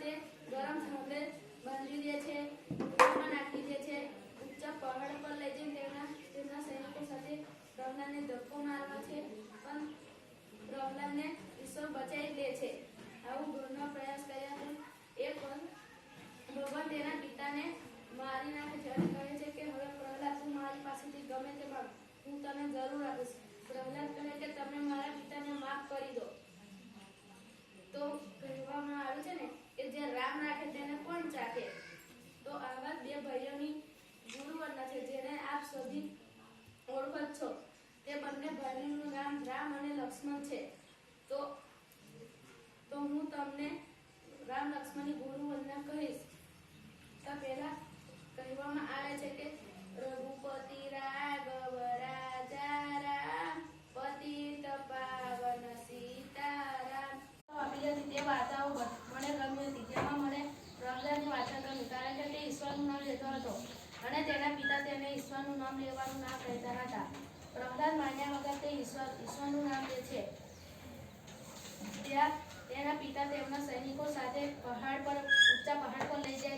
તે ગરમ થાંભલે બાંધી દે છે, કૂવામાં નાખી દે છે, ઊંચા પહાડ પર લઈ જઈને તેમના સૈનિકો સાથે પ્રહલાદને ધક્કો મારવા છે, પણ પ્રહલાદને ઈશ્વર બચાવી લે છે. આવું ઘણો પ્રયાસ કર્યા પણ એક ભગવાન તેના પિતાને મારી નાખે છે અને કહે છે કે હવે પ્રહલાદ તું મારી પાસેથી ગમે તે માંગ, હું તને જરૂર આપીશ. પ્રહલાદ કહે કે તમે મારા પિતાને માફ કરી દો. તો કહેવામાં આવે છે ને કે જે રામ રાખે તેને કોણ ચાખે. તો આવા બે ભાઈઓની ગુરુવર્ણા છે જેને આપ સભી ઓળખો છો. તે બંને ભાઈઓનું નામ રામ અને લક્ષ્મણ છે. તો હું તમને રામ લક્ષ્મણની ગુરુવર્ણા કહીશ. તો પહેલા કહેવામાં આવે છે કે રઘુપતિ રાઘવ રાજા રામ, પતિત પાવન સીતારામ. તે વાર્તાઓ મને ગમી હતી. તેમાં મને પ્રહલાદની વાર્તા ગમી કારણ કે તે ઈશ્વરનું નામ લેતો હતો અને તેના પિતા તેને ઈશ્વરનું નામ લેવાનું ના કહેતા હતા. પ્રહલાદ માન્યા વગર તે ઈશ્વરનું નામ લે છે. ત્યાં તેના પિતા તેમના સૈનિકો સાથે ઊંચા પહાડ પર લઈ જાય